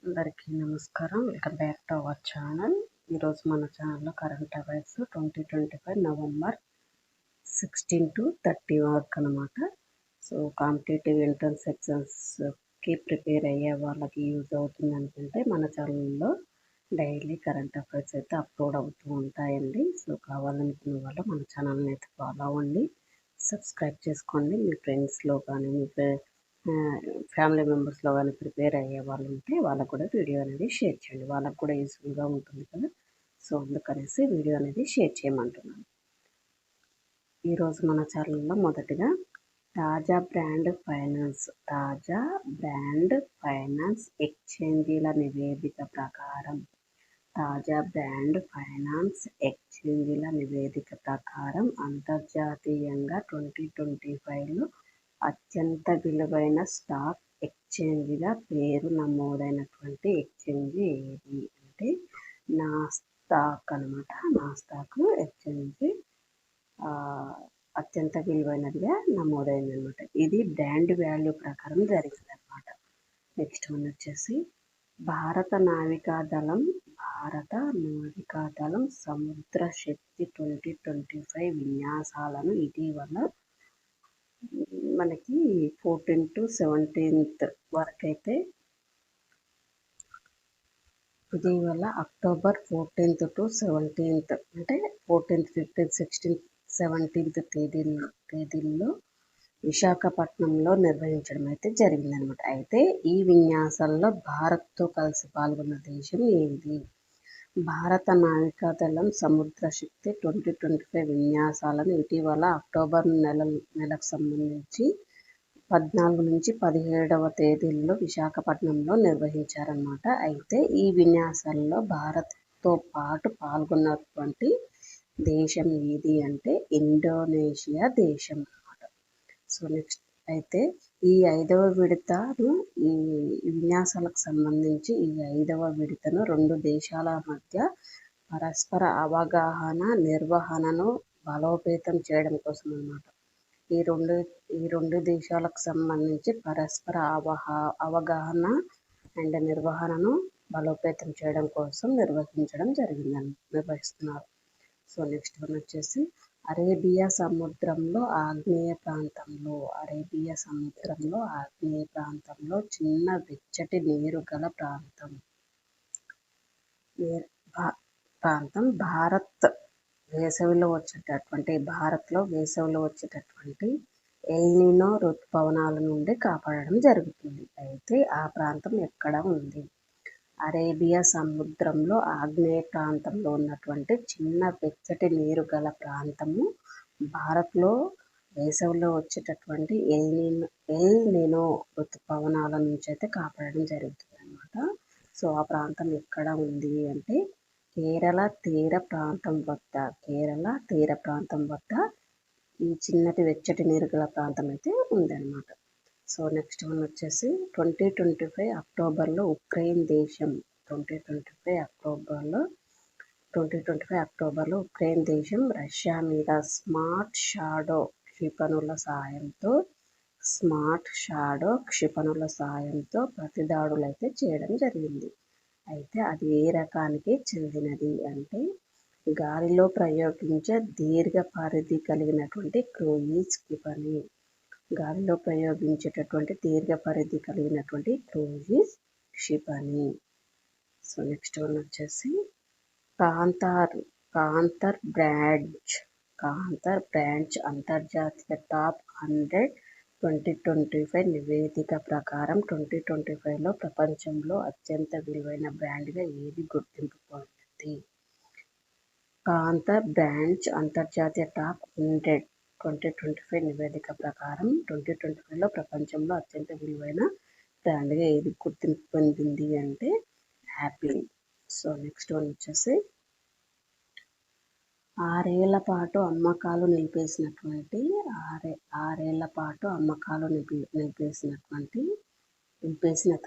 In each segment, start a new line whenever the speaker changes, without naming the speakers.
అందరికీ నమస్కారం. Welcome back to our channel. ఈరోజు మన ఛానల్లో కరెంట్ అఫైర్స్ 2025 నవంబర్ 16 to 30 వరకు అనమాట. సో కాంపిటేటివ్ ఎంట్రన్స్ ఎగ్జామ్స్కి ప్రిపేర్ అయ్యే వాళ్ళకి యూజ్ అవుతుంది అనుకుంటే మన ఛానల్లో డైలీ కరెంట్ అఫైర్స్ అయితే అప్లోడ్ అవుతూ ఉంటాయండి. సో కావాలనుకున్న వాళ్ళు మన ఛానల్ని అయితే ఫాలో అవ్వండి, సబ్స్క్రైబ్ చేసుకోండి. మీ ఫ్రెండ్స్లో కానీ మీ ఫ్యామిలీ మెంబర్స్లో కానీ ప్రిపేర్ అయ్యే వాళ్ళు ఉంటే వాళ్ళకు కూడా వీడియో అనేది షేర్ చేయండి, వాళ్ళకు కూడా యూస్ఫుల్గా ఉంటుంది కదా. సో అందుకనేసి వీడియో అనేది షేర్ చేయమంటున్నాను. ఈరోజు మన ఛానల్లో మొదటిగా తాజా బ్రాండ్ ఫైనాన్స్ ఎక్స్చేంజీల నివేదిక ప్రకారం అంతర్జాతీయంగా 2025లో అత్యంత విలువైన స్టాక్ ఎక్స్చేంజ్గా పేరు నమోదైనటువంటి ఎక్స్చేంజ్ ఏది అంటే నాస్డాక్ అనమాట. నాస్డాక్ ఎక్స్చేంజ్ అత్యంత విలువైనదిగా నమోదైందనమాట. ఇది బ్రాండ్ వాల్యూ ప్రకారం జరిగిందనమాట. నెక్స్ట్ వన్ వచ్చేసి భారత నావికాదళం సముద్ర శక్తి 2025 విన్యాసాలను ఇటీవల మనకి 14 to 17 వరకైతే ఇటీవల అక్టోబర్ 14th to 17th అంటే 14th, 15th, 16th, 17th తేదీల్లో విశాఖపట్నంలో నిర్వహించడం అయితే జరిగిందనమాట. అయితే ఈ విన్యాసాల్లో భారత్తో కలిసి పాల్గొన్న దేశం ఏది? భారత నావికాదళం సముద్ర శక్తి 2025 విన్యాసాలను ఇటీవల అక్టోబర్ నెలకు సంబంధించి 14 నుంచి 17వ తేదీల్లో విశాఖపట్నంలో నిర్వహించారన్నమాట. అయితే ఈ విన్యాసాల్లో భారత్తో పాటు పాల్గొన్నటువంటి దేశం ఏది అంటే ఇండోనేషియా దేశం అన్నమాట. సో నెక్స్ట్ అయితే ఈ 5వ విడతను ఈ విన్యాసాలకు సంబంధించి ఈ 5వ విడతను 2 దేశాల మధ్య పరస్పర అవగాహన నిర్వహణను బలోపేతం చేయడం కోసం అన్నమాట. ఈ రెండు దేశాలకు సంబంధించి పరస్పర అవగాహన అండ్ నిర్వహణను బలోపేతం చేయడం కోసం నిర్వహిస్తున్నారు. సో నెక్స్ట్ వన్ వచ్చేసి అరేబియా సముద్రంలో ఆగ్నేయ ప్రాంతంలో చిన్న వెచ్చటి నీరు గల ప్రాంతం భారత్లో వేసవిలో వచ్చేటటువంటి ఎల్నినో ఋతుపవనాల నుండి కాపాడడం జరుగుతుంది. అయితే ఆ ప్రాంతం ఎక్కడ ఉంది? అరేబియా సముద్రంలో ఆగ్నేయ ప్రాంతంలో ఉన్నటువంటి చిన్న వెచ్చటి నీరు గల ప్రాంతము భారత్లో వేసవిలో వచ్చేటటువంటి ఎల్నినో ఋతుపవనాల నుంచి అయితే కాపాడడం జరుగుతుంది అన్నమాట. సో ఆ ప్రాంతం ఎక్కడ ఉంది అంటే కేరళ తీర ప్రాంతం వద్ద ఈ చిన్నటి వెచ్చటి నీరు గల ప్రాంతం అయితే ఉందన్నమాట. సో నెక్స్ట్ వన్ వచ్చేసి 2025 అక్టోబర్లో ఉక్రెయిన్ దేశం రష్యా మీద స్మార్ట్ షాడో క్షిపణుల సాయంతో ప్రతిదాడులు అయితే చేయడం జరిగింది. అయితే అది ఏ రకానికి చెందినది అంటే గాలిలో ప్రయోగించే దీర్ఘ పరిధి కలిగినటువంటి క్రూయిజ్ క్షిపణి. సో నెక్స్ట్ వన్ వచ్చేసి కాంతర్ బ్రాంచ్ అంతర్జాతీయ టాప్ 100 2025 నివేదిక ప్రకారం 2025లో ప్రపంచంలో అత్యంత విలువైన బ్రాండ్గా ఏది గుర్తింపు పొందింది? కాంతర్ బ్రాంచ్ అంతర్జాతీయ టాప్ 100 2025 నివేదిక ప్రకారం 2025లో ప్రపంచంలో అత్యంత విలువైన బ్రాండ్గా ఏది గుర్తింపు పొందింది అంటే యాపిల్. సో నెక్స్ట్ వన్ వచ్చేసి 6 ఏళ్ల పాటు అమ్మకాలు నిలిపేసిన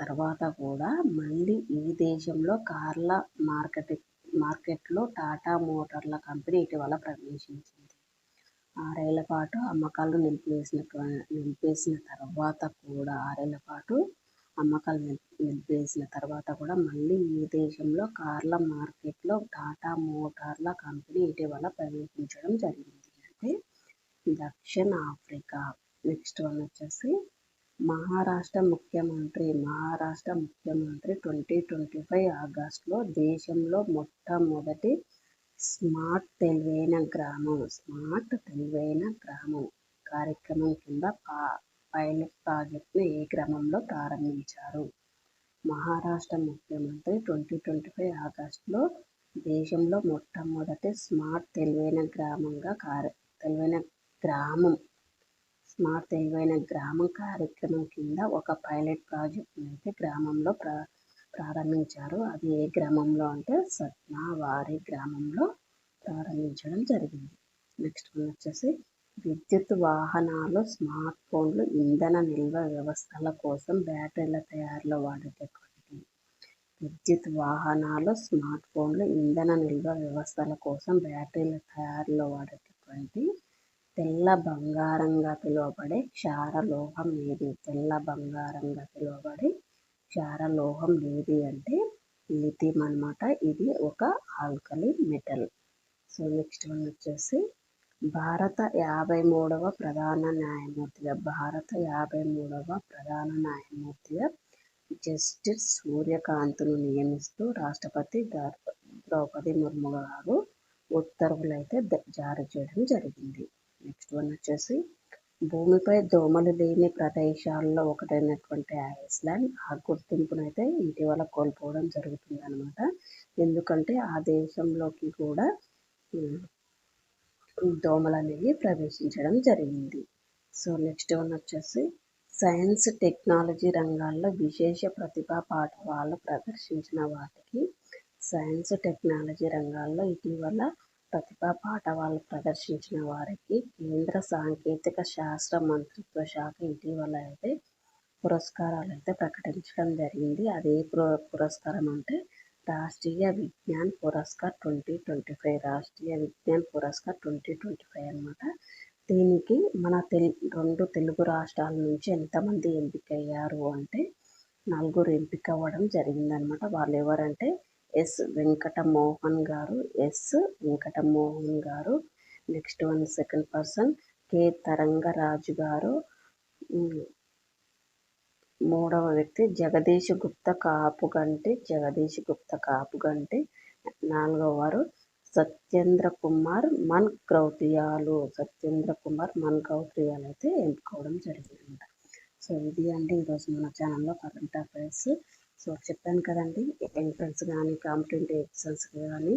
తర్వాత కూడా మళ్ళీ ఈ దేశంలో కార్ల మార్కెట్లో టాటా మోటార్ల కంపెనీ ఇటీవల ప్రవేశించింది. 6 ఏళ్ల పాటు అమ్మకాలు నిలిపేసిన తర్వాత కూడా 6 ఏళ్ల పాటు అమ్మకాలు నిలిపేసిన తర్వాత కూడా మళ్ళీ ఈ దేశంలో కార్ల మార్కెట్లో టాటా మోటార్ల కంపెనీ ఇటీవల ప్రవేశించడం జరిగింది. అంటే దక్షిణ ఆఫ్రికా. నెక్స్ట్ వన్ వచ్చేసి మహారాష్ట్ర ముఖ్యమంత్రి 2025 ఆగస్టులో దేశంలో మొట్టమొదటి స్మార్ట్ తెలివైన గ్రామం కార్యక్రమం కింద పైలట్ ప్రాజెక్టును ఏ గ్రామంలో ప్రారంభించారు? మహారాష్ట్ర ముఖ్యమంత్రి 2025 ఆగస్టులో దేశంలో మొట్టమొదటి స్మార్ట్ తెలివైన గ్రామం కార్యక్రమం కింద ఒక పైలట్ ప్రాజెక్టును అయితే గ్రామంలో ప్రారంభించారు. అది ఏ గ్రామంలో అంటే సత్నావారి గ్రామంలో ప్రారంభించడం జరిగింది. నెక్స్ట్ వన్ వచ్చేసి విద్యుత్ వాహనాలు, స్మార్ట్ ఫోన్లు, ఇంధన నిల్వ వ్యవస్థల కోసం బ్యాటరీల తయారీలో వాడేటటువంటి విద్యుత్ వాహనాలు, స్మార్ట్ ఫోన్లు, ఇంధన నిల్వ వ్యవస్థల కోసం బ్యాటరీల తయారీలో వాడేటటువంటి తెల్ల బంగారంగా పిలువబడే క్షారలోహం ఏది? క్షారలోహం ఏది అంటే లిథియం అన్నమాట. ఇది ఒక alkali metal. So next one వచ్చేసి భారత 53వ ప్రధాన న్యాయమూర్తిగా జస్టిస్ సూర్యకాంత్ను నియమిస్తూ రాష్ట్రపతి ద్రౌపది ముర్ము గారు ఉత్తర్వులు అయితే జారీ చేయడం జరిగింది. నెక్స్ట్ వన్ వచ్చేసి భూమిపై దోమలు లేని ప్రదేశాల్లో ఒకటైనటువంటి ఐస్లాండ్ ఆ గుర్తింపునైతే ఇటీవల కోల్పోవడం జరుగుతుంది అనమాట. ఎందుకంటే ఆ దేశంలోకి కూడా దోమలు అనేవి ప్రవేశించడం జరిగింది. సో నెక్స్ట్ వన్ వచ్చేసి సైన్స్ టెక్నాలజీ రంగాల్లో విశేష ప్రతిభా పాఠవాలు ప్రదర్శించిన వాటికి ఇటీవల ప్రతిభా పాఠవాలు ప్రదర్శించిన వారికి కేంద్ర సాంకేతిక శాస్త్ర మంత్రిత్వ శాఖ ఇటీవల అయితే పురస్కారాలు అయితే ప్రకటించడం జరిగింది. అదే పురస్కారం అంటే రాష్ట్రీయ విజ్ఞాన్ పురస్కార్ 2025 అన్నమాట. దీనికి మన 2 తెలుగు రాష్ట్రాల నుంచి ఎంతమంది ఎంపికయ్యారు అంటే 4 ఎంపిక అవ్వడం జరిగిందనమాట. వాళ్ళు ఎవరంటే ఎస్ వెంకటమోహన్ గారు, next one second person K Tarangaraju గారు, మూడవ వ్యక్తి జగదీష్ గుప్తా కాపుగంటి, నాలుగవ వారు సత్యేంద్ర కుమార్ మన్గ్రౌతియాలు అయితే ఎంపుకోవడం జరిగిందన్నమాట. సో ఇది అండి ఈరోజు మన ఛానల్లో కరెంట్ అఫైర్స్. సో చెప్పాను కదండి, ఎంట్రన్స్ కానీ కాంపిటేటివ్ ఎగ్జామ్స్కి కానీ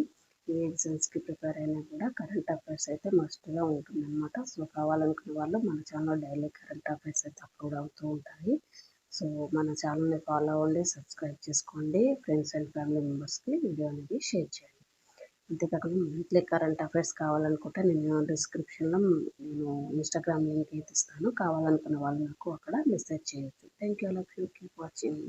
ఏ ఎగ్జామ్స్కి ప్రిపేర్ అయినా కూడా కరెంట్ అఫైర్స్ అయితే మస్ట్గా ఉంటుందన్నమాట. సో కావాలనుకునే వాళ్ళు మన ఛానల్లో డైలీ కరెంట్ అఫైర్స్ అయితే అప్లోడ్ అవుతూ ఉంటాయి. సో మన ఛానల్ని ఫాలో అవ్వండి, సబ్స్క్రైబ్ చేసుకోండి, ఫ్రెండ్స్ అండ్ ఫ్యామిలీ మెంబర్స్కి వీడియో అనేది షేర్ చేయండి. అంతేకాకుండా మంత్లీ కరెంట్ అఫైర్స్ కావాలనుకుంటే నేను డిస్క్రిప్షన్లో ఇన్స్టాగ్రామ్ లింక్ అయితే ఇస్తాను. కావాలనుకున్న వాళ్ళు నాకు అక్కడ మెసేజ్ చేయొచ్చు. Thank you. Keep watching.